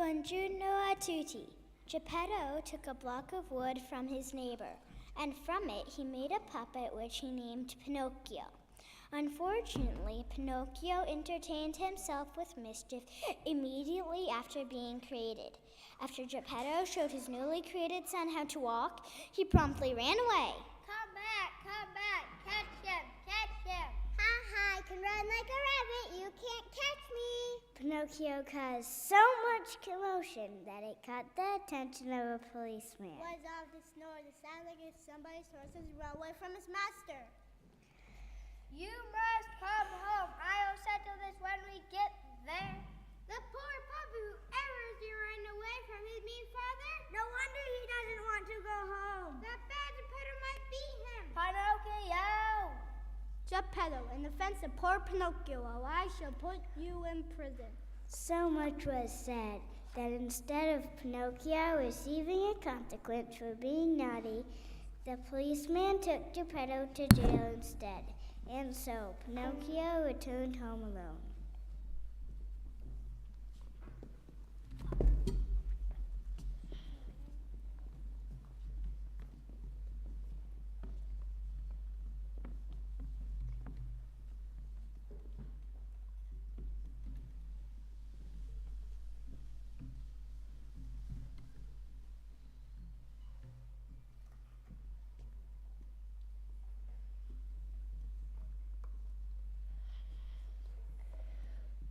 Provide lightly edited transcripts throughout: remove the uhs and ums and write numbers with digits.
Buongiorno a tutti. Geppetto took a block of wood from his neighbor, and from it he made a puppet which he named Pinocchio. Unfortunately, Pinocchio entertained himself with mischief immediately after being created. After Geppetto showed his newly created son how to walk, he promptly ran away. Come back, catch him. Ha, I can run like a rabbit, you can't catch me. Pinocchio caused so much commotion that it caught the attention of a policeman. What is all this noise? It sounds like it's somebody's horses run away from his master. You must come home. I'll settle this when we get there. The poor puppy, whoever is running away from his mean father. No wonder he doesn't want to go home. That bad Geppetto might beat him. Pinocchio! Geppetto, in offense of poor Pinocchio, I shall put you in prison. So much was said that instead of Pinocchio receiving a consequence for being naughty, the policeman took Geppetto to jail instead, and so Pinocchio returned home alone.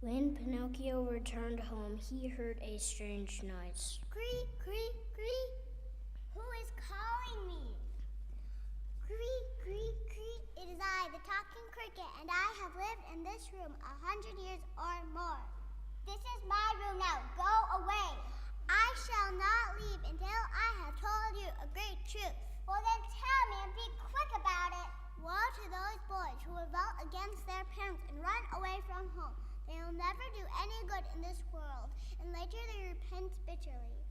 When Pinocchio returned home, he heard a strange noise. Cree, cree, cree. Who is calling me? Cree, cree, cree. It is I, the talking cricket, and I have lived in this room 100 years or more. This is my room now. Go away. I shall not leave until I have told you a great truth. Well, then tell me and be quick about it. Woe to those boys who revolt against their parents and run away from home. They will never do any good in this world, and later they repent bitterly.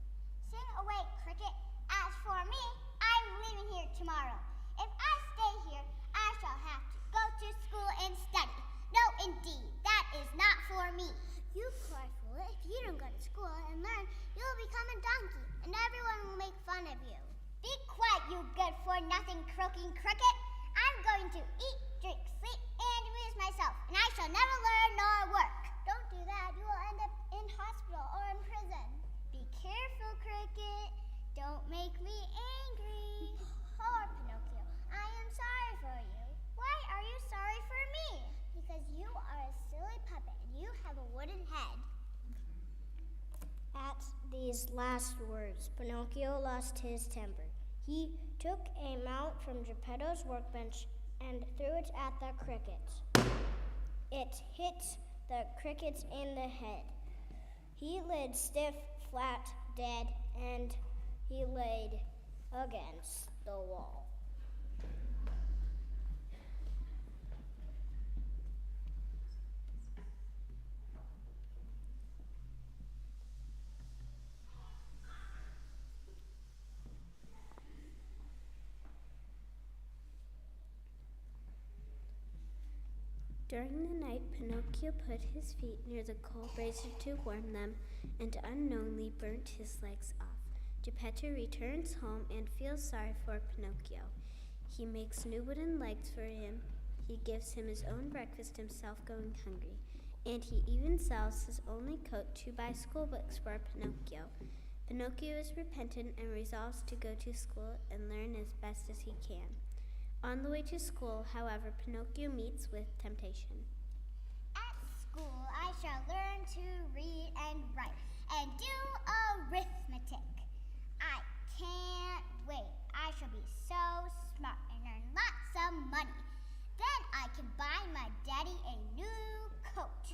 Sing away, cricket. As for me, I'm leaving here tomorrow. If I stay here, I shall have to go to school and study. No, indeed, that is not for me. You poor fool, if you don't go to school and learn, you'll become a donkey, and everyone will make fun of you. Be quiet, you good-for-nothing croaking cricket. I'm going to eat, drink, sleep, and amuse myself, and I shall never learn nor work. Don't do that. You will end up in hospital or in prison. Be careful, cricket. Don't make me angry. Poor Pinocchio, I am sorry for you. Why are you sorry for me? Because you are a silly puppet and you have a wooden head. At these last words, Pinocchio lost his temper. He took a mallet from Geppetto's workbench and threw it at the crickets. It hit the crickets in the head. He lay stiff, flat, dead, and he laid against the wall. During the night, Pinocchio put his feet near the coal brazier to warm them and unknowingly burnt his legs off. Geppetto returns home and feels sorry for Pinocchio. He makes new wooden legs for him. He gives him his own breakfast himself going hungry. And he even sells his only coat to buy school books for Pinocchio. Pinocchio is repentant and resolves to go to school and learn as best as he can. On the way to school, however, Pinocchio meets with temptation. At school, I shall learn to read and write and do arithmetic. I can't wait. I shall be so smart and earn lots of money. Then I can buy my daddy a new coat.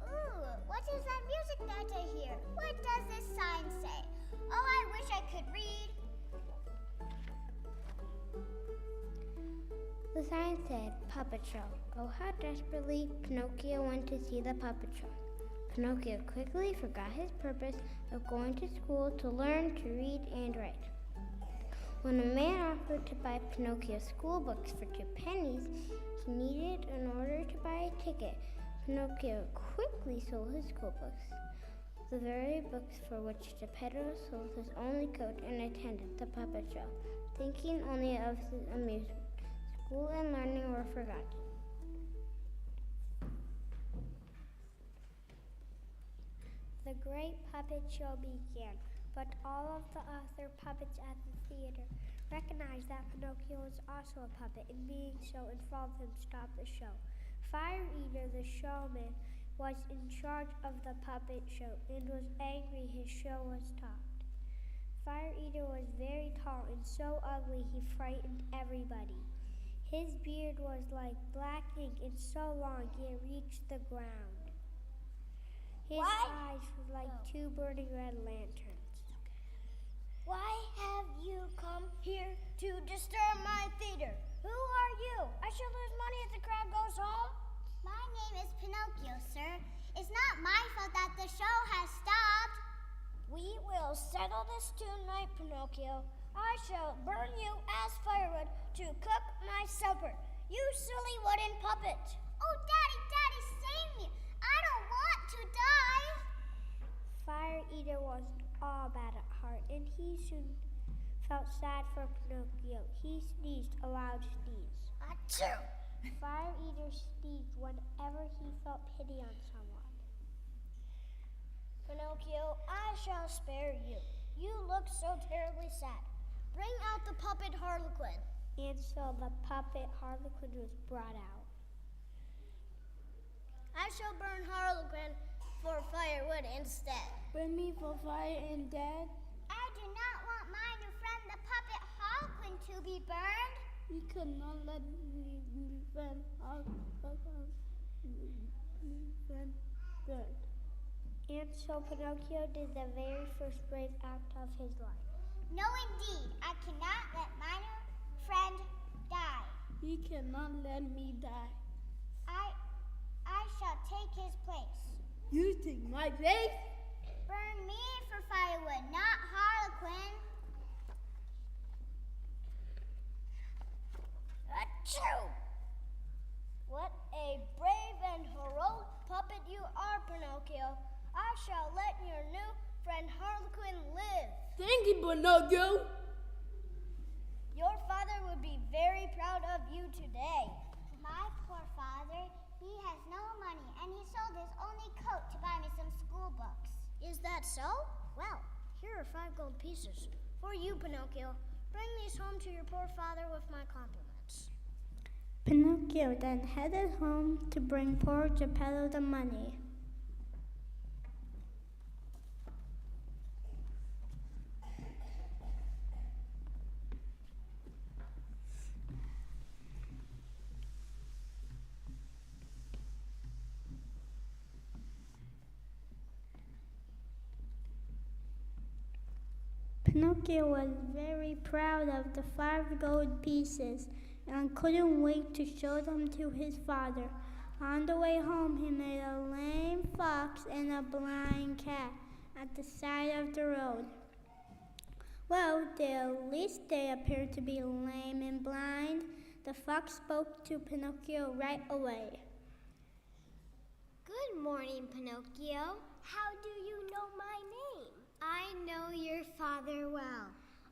Ooh, what is that music that I hear? What does this sign say? Oh, I wish I could read. The sign said, "Puppet Show." Oh, how desperately Pinocchio went to see the puppet show. Pinocchio quickly forgot his purpose of going to school to learn to read and write. When a man offered to buy Pinocchio school books for 2 pennies he needed in order to buy a ticket, Pinocchio quickly sold his school books. the very books for which Geppetto sold his only coat and attended the puppet show, thinking only of his amusement. School and learning were forgotten. The great puppet show began, but all of the other puppets at the theater recognized that Pinocchio was also a puppet, and being so informed them stop the show. Fire Eater, the showman, was in charge of the puppet show and was angry his show was stopped. Fire Eater was very tall and so ugly he frightened everybody. His beard was like black ink and so long it reached the ground. His eyes were like two burning red lanterns. Why have you come here to disturb my theater? Who are you? I shall lose money if the crowd goes home. My name is Pinocchio, sir. It's not my fault that the show has stopped. We will settle this tonight, Pinocchio. I shall burn you as firewood to cook my supper. You silly wooden puppet. Oh, Daddy, save me. I don't want to die. Fire Eater was all bad at heart, and he soon felt sad for Pinocchio. He sneezed a loud sneeze. Achoo! Fire Eater sneezed whenever he felt pity on someone. Pinocchio, I shall spare you. You look so terribly sad. Bring out the puppet Harlequin. And so the puppet Harlequin was brought out. I shall burn Harlequin for firewood instead. Burn me for fire and dead? I do not want my new friend, the puppet Harlequin, to be burned. You could not let me burn burn. And so Pinocchio did the very first brave act of his life. No, indeed, I cannot let my new friend die. You cannot let me die. I shall take his place. You take my place? Burn me for firewood, not Harlequin. Achoo! What a brave and heroic puppet you are, Pinocchio. I shall let your new friend Harlequin live. Thank you, Pinocchio. Your father would be very proud of you today. My poor father, he has no money, and he sold his only coat to buy me some school books. Is that so? Well, here are 5 gold pieces. For you, Pinocchio. Bring these home to your poor father with my compliments. Pinocchio then headed home to bring poor Geppetto the money. Pinocchio was very proud of the 5 gold pieces and couldn't wait to show them to his father. On the way home, he made a lame fox and a blind cat at the side of the road. Well, at least they appeared to be lame and blind. The fox spoke to Pinocchio right away. Good morning, Pinocchio. How do you know my name? I know your father well.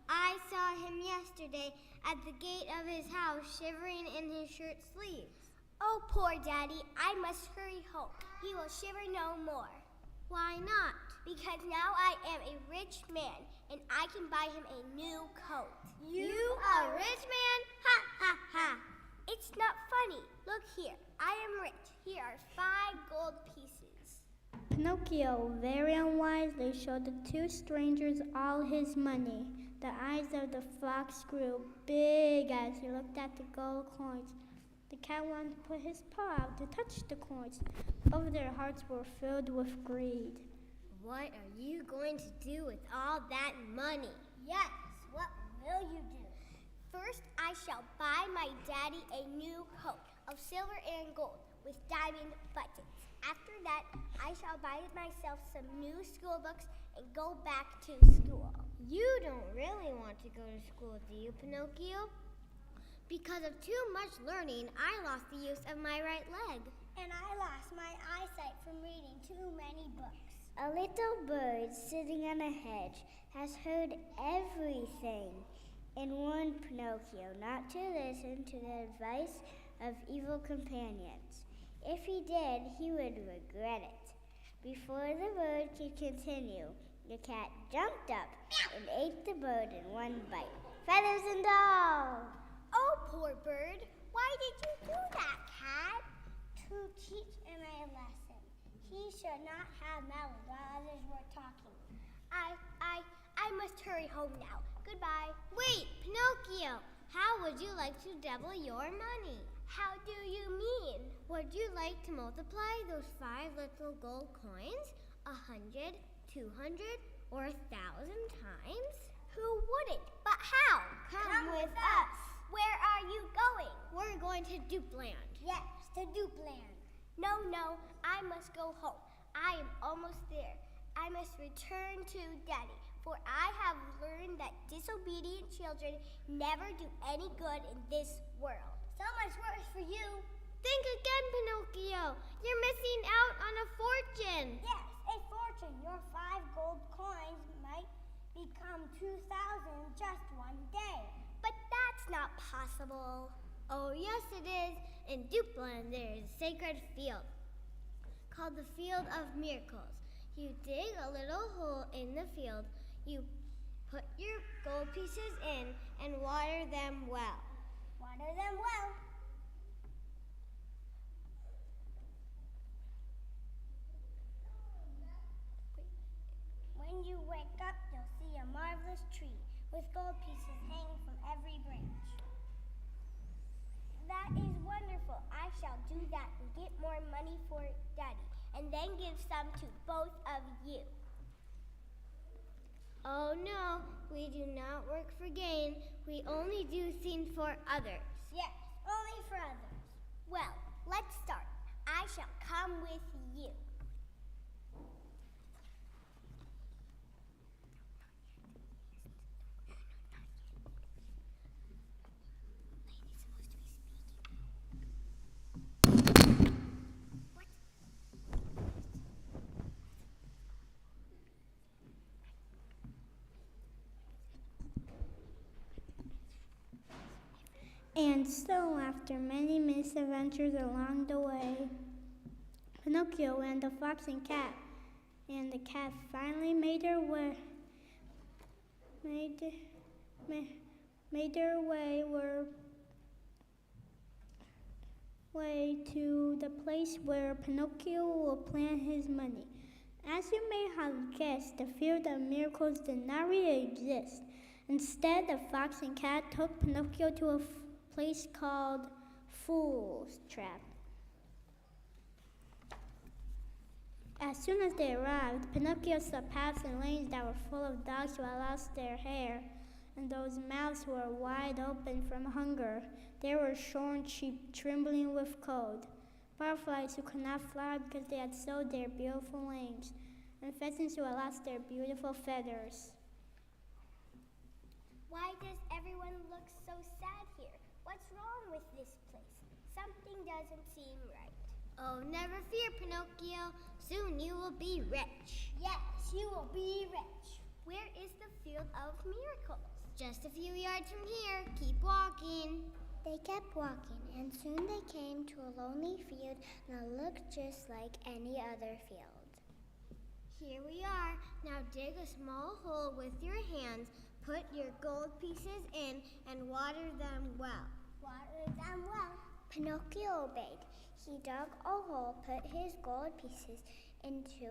I saw him yesterday at the gate of his house, shivering in his shirt sleeves. Oh, poor Daddy, I must hurry home. He will shiver no more. Why not? Because now I am a rich man, and I can buy him a new coat. You a rich man? Ha, ha, ha. It's not funny. Look here, I am rich. Here are 5 gold pieces. Pinocchio very unwisely showed the 2 strangers all his money. The eyes of the fox grew big as he looked at the gold coins. The cat wanted to put his paw out to touch the coins. Both their hearts were filled with greed. What are you going to do with all that money? Yes, what will you do? First, I shall buy my daddy a new coat of silver and gold with diamond buttons. After that, I shall buy myself some new school books and go back to school. You don't really want to go to school, do you, Pinocchio? Because of too much learning, I lost the use of my right leg. And I lost my eyesight from reading too many books. A little bird sitting on a hedge has heard everything and warned Pinocchio not to listen to the advice of evil companions. If he did, he would regret it. Before the bird could continue, the cat jumped up and ate the bird in one bite, feathers and all. Oh, poor bird. Why did you do that, cat? To teach him a lesson. He should not have meddled while others were talking. I must hurry home now. Goodbye. Wait, Pinocchio, how would you like to double your money? How do you mean? Would you like to multiply those 5 little gold coins 100, 200, or 1,000 times? Who wouldn't? But how? Come with us. Where are you going? We're going to Dupeland. Yes, to Dupeland. No, I must go home. I am almost there. I must return to Daddy, for I have learned that disobedient children never do any good in this world. So much worse for you. Think again, Pinocchio. You're missing out on a fortune. Yes, a fortune. Your 5 gold coins might become 2,000 in just one day. But that's not possible. Oh, yes, it is. In Dupeland, there is a sacred field called the Field of Miracles. You dig a little hole in the field, you put your gold pieces in, and water them well. Water them well. When you wake up, you'll see a marvelous tree with gold pieces hanging from every branch. That is wonderful. I shall do that and get more money for Daddy, and then give some to both of you. Oh, no, we do not work for gain. We only do things for others. Yes, only for others. Well, let's start. I shall come with you. And so, after many misadventures along the way, Pinocchio and the fox and the cat finally made their way to the place where Pinocchio will plant his money. As you may have guessed, the Field of Miracles did not really exist. Instead, the fox and cat took Pinocchio to a place called Fool's Trap. As soon as they arrived, Pinocchio saw paths and lanes that were full of dogs who had lost their hair, and those mouths were wide open from hunger. There were shorn sheep trembling with cold, butterflies who could not fly because they had sold their beautiful wings, and pheasants who had lost their beautiful feathers. Why does everyone look so sad here? What's wrong with this place? Something doesn't seem right. Oh, never fear, Pinocchio. Soon you will be rich. Yes, you will be rich. Where is the Field of Miracles? Just a few yards from here. Keep walking. They kept walking, and soon they came to a lonely field that looked just like any other field. Here we are. Now dig a small hole with your hands, put your gold pieces in, and water them well. Water them well. Pinocchio obeyed. He dug a hole, put his gold pieces into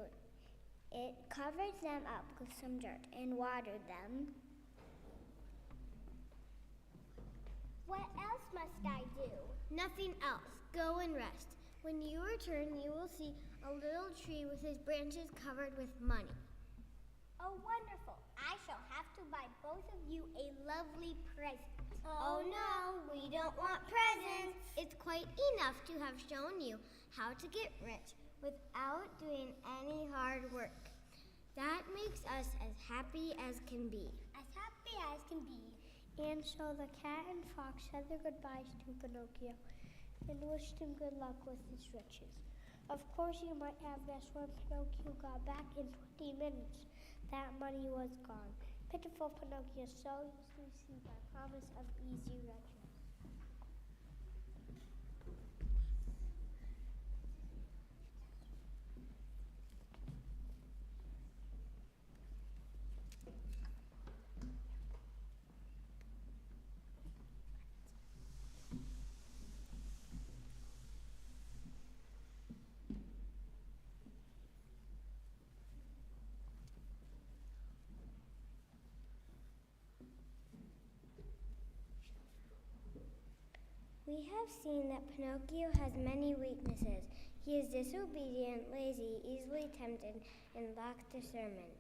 it, covered them up with some dirt, and watered them. What else must I do? Nothing else. Go and rest. When you return, you will see a little tree with its branches covered with money. Oh, wonderful. I shall have to buy both of you a lovely present. Oh no, we don't want presents. It's quite enough to have shown you how to get rich without doing any hard work. That makes us as happy as can be. As happy as can be. And so the cat and fox said their goodbyes to Pinocchio and wished him good luck with his riches. Of course you might have guessed when Pinocchio got back in 20 minutes. That money was gone. Pitiful Pinocchio so used to see my promise of easy riches. We have seen that Pinocchio has many weaknesses. He is disobedient, lazy, easily tempted, and lacks discernment.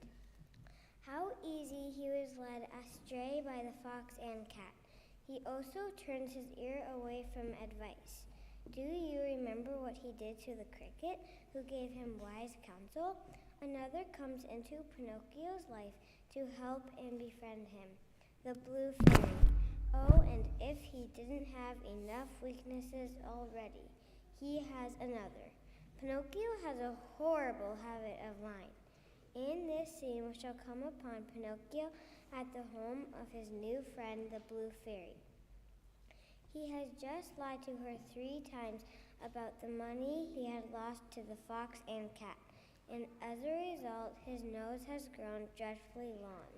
How easy he was led astray by the fox and cat. He also turns his ear away from advice. Do you remember what he did to the cricket, who gave him wise counsel? Another comes into Pinocchio's life to help and befriend him, the blue fairy. Oh, and if he didn't have enough weaknesses already, he has another. Pinocchio has a horrible habit of lying. In this scene, we shall come upon Pinocchio at the home of his new friend, the Blue Fairy. He has just lied to her 3 times about the money he had lost to the fox and cat, and as a result, his nose has grown dreadfully long.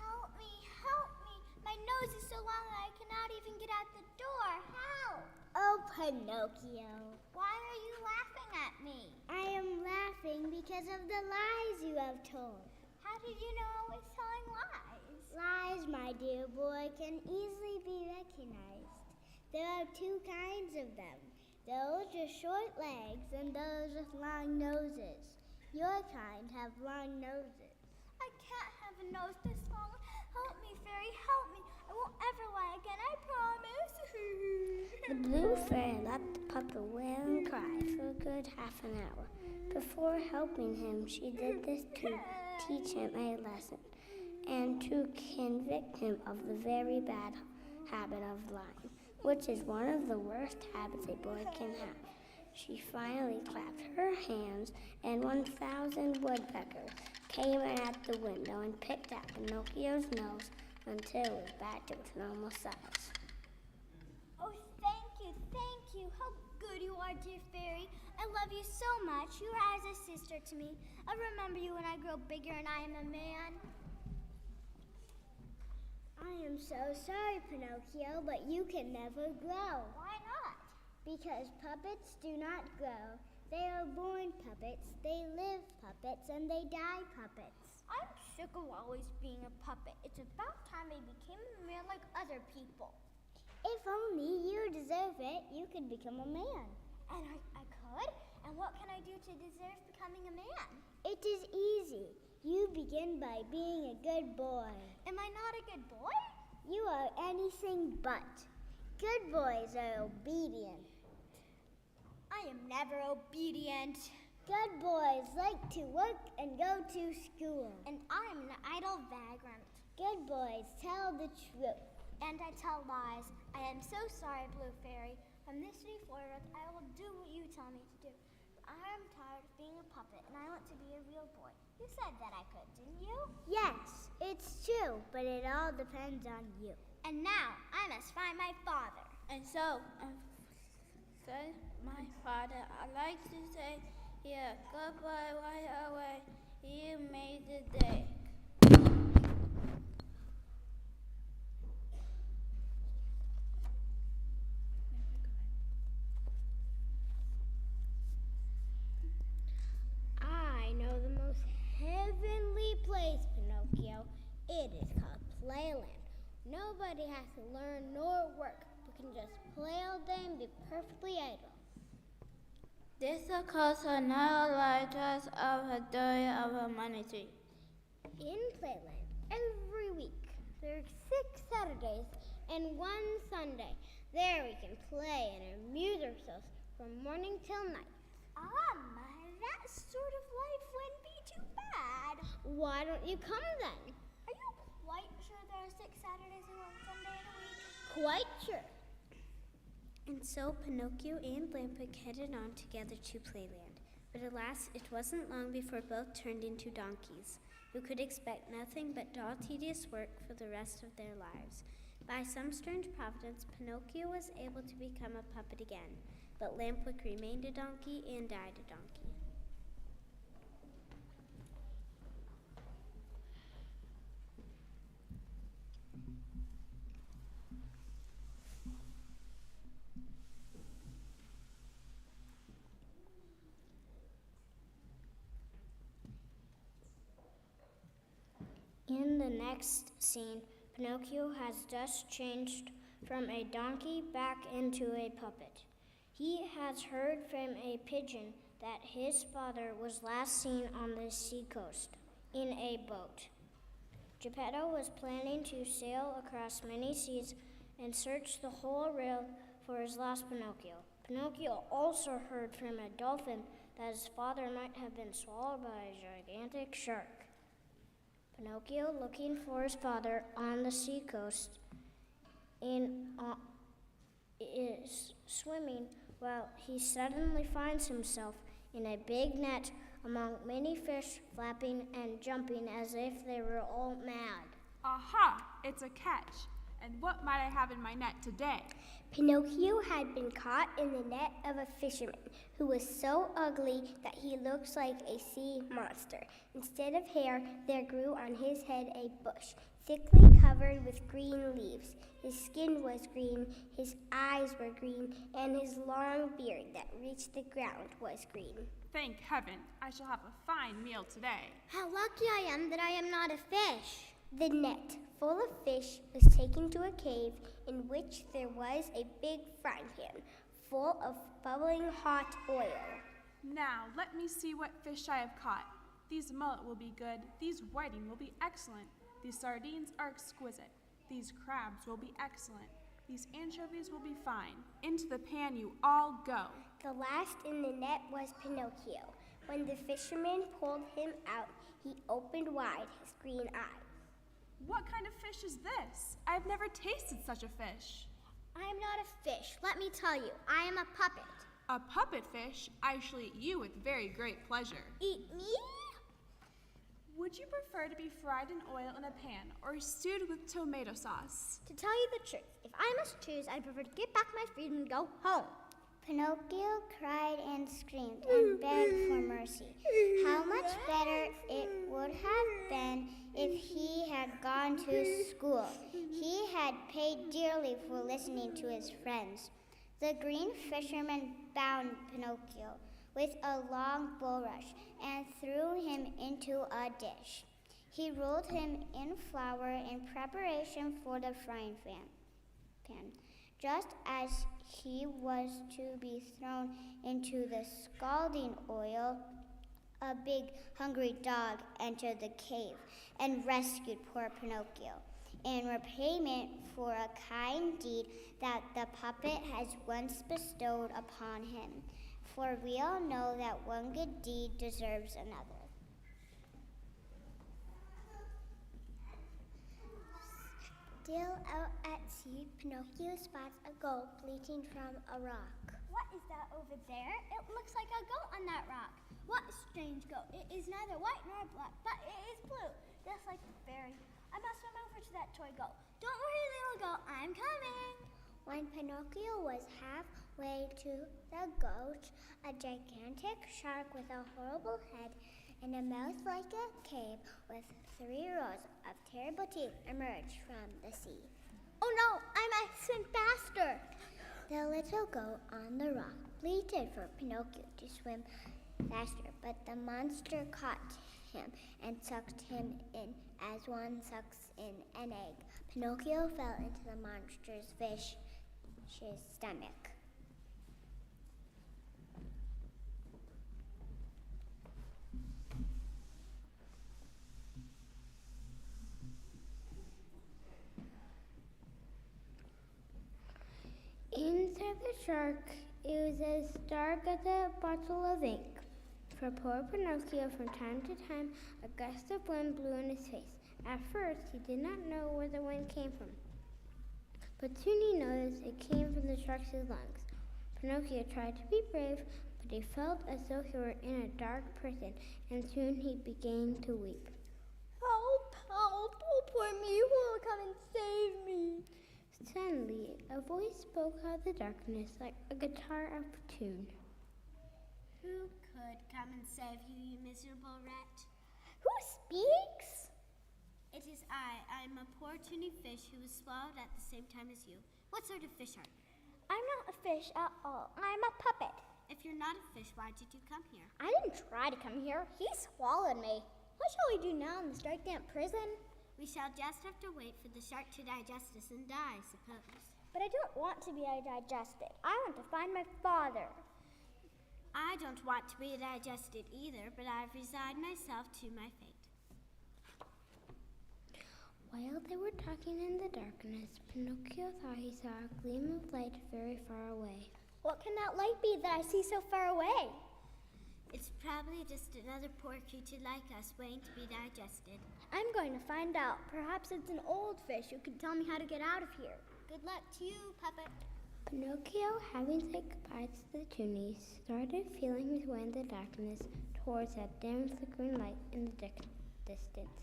Help me! My nose is so long that I cannot even get out the door. Help! Oh, Pinocchio. Why are you laughing at me? I am laughing because of the lies you have told. How did you know I was telling lies? Lies, my dear boy, can easily be recognized. There are 2 kinds of them. Those with short legs and those with long noses. Your kind have long noses. I can't have a nose this long. Help me, fairy, help me. I won't ever lie again, I promise. The Blue Fairy let the puppet wail and cry for a good half an hour. Before helping him, she did this to teach him a lesson and to convict him of the very bad habit of lying, which is one of the worst habits a boy can have. She finally clapped her hands, and 1,000 woodpeckers came in at the window and picked out Pinocchio's nose until it was back to its normal size. Oh, thank you. How good you are, dear fairy. I love you so much. You are as a sister to me. I'll remember you when I grow bigger and I am a man. I am so sorry, Pinocchio, but you can never grow. Why not? Because puppets do not grow. They are born puppets, they live puppets, and they die puppets. I'm sick of always being a puppet. It's about time I became a man like other people. If only you deserve it, you could become a man. And I could? And what can I do to deserve becoming a man? It is easy. You begin by being a good boy. Am I not a good boy? You are anything but. Good boys are obedient. I am never obedient. Good boys like to work and go to school. And I'm an idle vagrant. Good boys tell the truth. And I tell lies. I am so sorry, Blue Fairy. From this day forward, I will do what you tell me to do. I am tired of being a puppet, and I want to be a real boy. You said that I could, didn't you? Yes, it's true, but it all depends on you. And now, I must find my father. And so, said my father, I like to say, here, goodbye, right away. You made the day. I know the most heavenly place, Pinocchio. It is called Playland. Nobody has to learn nor work, but can just play all day and be perfectly idle. This occurs another lighthouse of a day of humanity. In Playland, every week, there are 6 Saturdays and 1 Sunday. There we can play and amuse ourselves from morning till night. That sort of life wouldn't be too bad. Why don't you come then? Are you quite sure there are 6 Saturdays and 1 Sunday in a week? quite sure. And so Pinocchio and Lampic headed on together to Playland. But alas, it wasn't long before both turned into donkeys, who could expect nothing but dull, tedious work for the rest of their lives. By some strange providence, Pinocchio was able to become a puppet again, but Lampic remained a donkey and died a donkey. In the next scene, Pinocchio has just changed from a donkey back into a puppet. He has heard from a pigeon that his father was last seen on the seacoast in a boat. Geppetto was planning to sail across many seas and search the whole world for his lost Pinocchio. Pinocchio also heard from a dolphin that his father might have been swallowed by a gigantic shark. Pinocchio, looking for his father on the seacoast, is swimming while he suddenly finds himself in a big net among many fish flapping and jumping as if they were all mad. Aha! It's a catch. And what might I have in my net today? Pinocchio had been caught in the net of a fisherman who was so ugly that he looked like a sea monster. Instead of hair, there grew on his head a bush, thickly covered with green leaves. His skin was green, his eyes were green, and his long beard that reached the ground was green. Thank heaven, I shall have a fine meal today. How lucky I am that I am not a fish. The net, full of fish, was taken to a cave in which there was a big frying pan full of bubbling hot oil. Now, let me see what fish I have caught. These mullet will be good. These whiting will be excellent. These sardines are exquisite. These crabs will be excellent. These anchovies will be fine. Into the pan you all go. The last in the net was Pinocchio. When the fisherman pulled him out, he opened wide his green eyes. What kind of fish is this? I have never tasted such a fish. I am not a fish. Let me tell you, I am a puppet. A puppet fish? I shall eat you with very great pleasure. Eat me? Would you prefer to be fried in oil in a pan or stewed with tomato sauce? To tell you the truth, if I must choose, I'd prefer to get back my freedom and go home. Pinocchio cried and screamed and begged for mercy. How much better it would have been if he had gone to school. He had paid dearly for listening to his friends. The green fisherman bound Pinocchio with a long bulrush and threw him into a dish. He rolled him in flour in preparation for the frying pan. Just as he was to be thrown into the scalding oil, a big hungry dog entered the cave and rescued poor Pinocchio in repayment for a kind deed that the puppet has once bestowed upon him. For we all know that one good deed deserves another. Still out at sea, Pinocchio spots a goat bleating from a rock. What is that over there? It looks like a goat on that rock. What a strange goat. It is neither white nor black, but it is blue, just like the fairy. I must swim over to that toy goat. Don't worry, little goat, I'm coming. When Pinocchio was halfway to the goat, a gigantic shark with a horrible head and a mouth like a cave with 3 rows of terrible teeth emerged from the sea. Oh no, I must swim faster. The little goat on the rock bleated for Pinocchio to swim faster, but the monster caught him and sucked him in as one sucks in an egg. Pinocchio fell into the monster's fish's stomach. Inside the shark, it was as dark as a bottle of ink. For poor Pinocchio, from time to time, a gust of wind blew in his face. At first, he did not know where the wind came from. but soon he noticed it came from the shark's lungs. Pinocchio tried to be brave, but he felt as though he were in a dark prison, and soon he began to weep. Help! Help! Oh, poor me! Who will come and save me? Suddenly, a voice spoke out of the darkness like a guitar out of tune. Who could come and save you, you miserable wretch? Who speaks? It is I. I am a poor puny fish who was swallowed at the same time as you. What sort of fish are you? I'm not a fish at all. I'm a puppet. If you're not a fish, why did you come here? I didn't try to come here. He swallowed me. What shall we do now in this dark, damp prison? We shall just have to wait for the shark to digest us and die, I suppose. But I don't want to be digested. I want to find my father. I don't want to be digested either, but I've resigned myself to my fate. While they were talking in the darkness, Pinocchio thought he saw a gleam of light very far away. What can that light be that I see so far away? It's probably just another poor creature like us waiting to be digested. I'm going to find out. Perhaps it's an old fish who can tell me how to get out of here. Good luck to you, puppet. Pinocchio, having said goodbye to the tunies, started feeling his way in the darkness towards that dim, flickering light in the distance.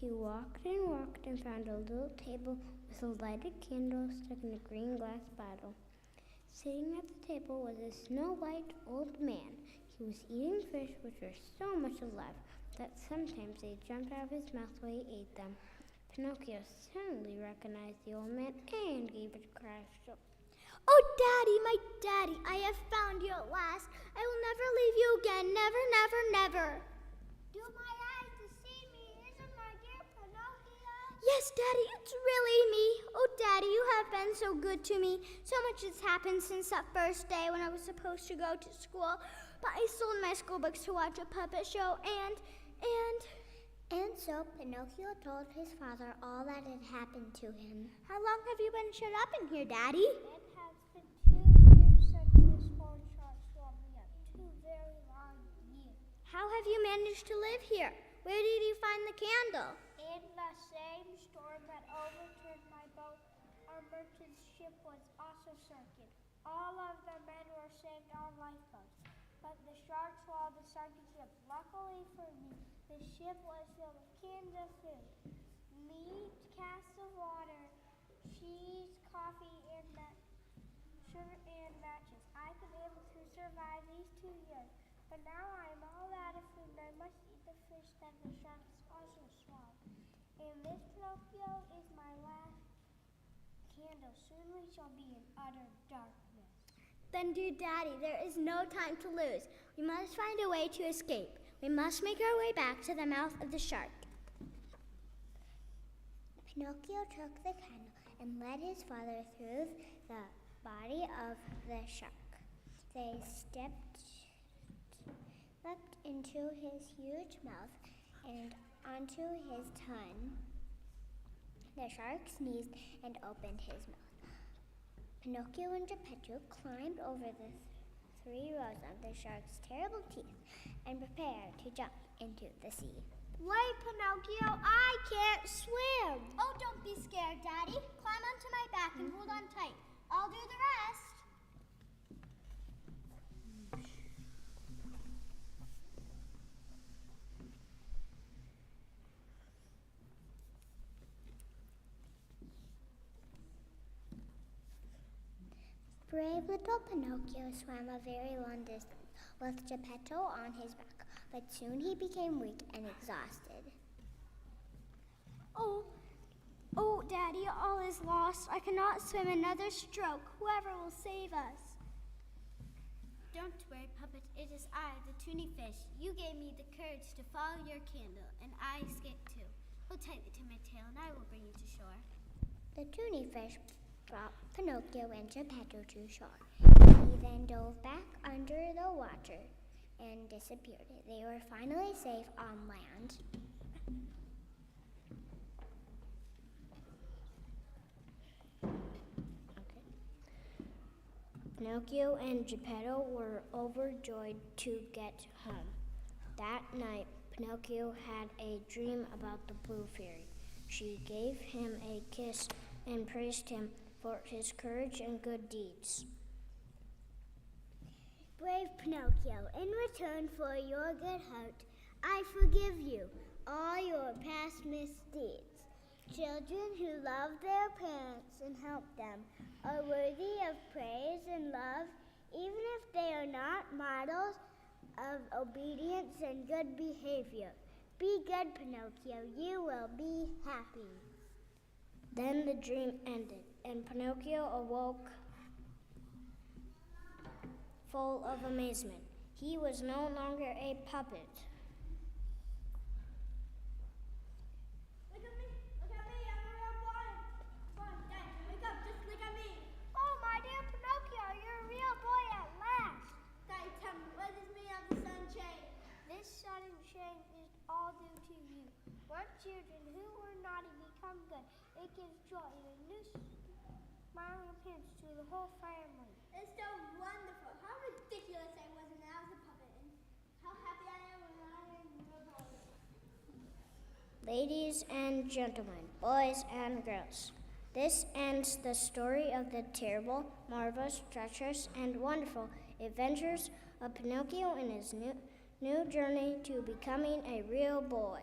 He walked and found a little table with a lighted candle stuck in a green glass bottle. Sitting at the table was a snow-white old man. He was eating fish which were so much alive that sometimes they jumped out of his mouth while he ate them. Pinocchio suddenly recognized the old man and gave a cry of joy. Oh, Daddy, my Daddy, I have found you at last. I will never leave you again. Never, never, never. Do my eyes deceive me? Is it my dear Pinocchio? Yes, Daddy, it's really me. Oh, Daddy, you have been so good to me. So much has happened since that first day when I was supposed to go to school. But I sold my school books to watch a puppet show, and so Pinocchio told his father all that had happened to him. How long have you been shut up in here, Daddy? It has been 2 years since this whole shark swallowed me up. 2 very long years. How have you managed to live here? Where did you find the candle? In the same storm that overturned my boat, our merchant's ship was also sunken. All of the men were saved on lifeboats, but the shark swallowed the sunken ship. Luckily for me, the ship was filled with cans of food, meat, casks of water, cheese, coffee, and sugar and matches. I've been able to survive these 2 years, but now I'm all out of food and I must eat the fish that the sharks also swallowed. And this Pinocchio is my last candle. Soon we shall be in utter darkness. Then, dear Daddy, there is no time to lose. We must find a way to escape. We must make our way back to the mouth of the shark. Pinocchio took the candle and led his father through the body of the shark. They stepped into his huge mouth and onto his tongue. The shark sneezed and opened his mouth. Pinocchio and Geppetto climbed over the 3 rows of the shark's terrible teeth and prepared to jump into the sea. Wait, Pinocchio, I can't swim. Oh, don't be scared, Daddy. Climb onto my back and hold on tight. I'll do the rest. Brave little Pinocchio swam a very long distance with Geppetto on his back, but soon he became weak and exhausted. Oh, Daddy, all is lost. I cannot swim another stroke. Whoever will save us. Don't worry, puppet. It is I, the tunny fish. You gave me the courage to follow your candle, and I escaped too. Hold tightly to my tail, and I will bring you to shore. The tunny fish brought Pinocchio and Geppetto to shore. He then dove back under the water and disappeared. They were finally safe on land. Pinocchio and Geppetto were overjoyed to get home. That night, Pinocchio had a dream about the Blue Fairy. She gave him a kiss and praised him for his courage and good deeds. Brave Pinocchio, in return for your good heart, I forgive you all your past misdeeds. Children who love their parents and help them are worthy of praise and love, even if they are not models of obedience and good behavior. Be good, Pinocchio. You will be happy. Then the dream ended, and Pinocchio awoke full of amazement. He was no longer a puppet. Look at me, I'm a real boy. Come on, Dad, wake up, just look at me. Oh, my dear Pinocchio, you're a real boy at last. Daddy, tell me, what does mean of the sun change? This sudden change is all due to you. When children who were naughty become good, it gives joy and a new smiling appearance to the whole family. It's so wonderful. How ridiculous I was when I was a puppet, and how happy I am when I am a real boy. Ladies and gentlemen, boys and girls, this ends the story of the terrible, marvelous, treacherous, and wonderful adventures of Pinocchio in his new journey to becoming a real boy.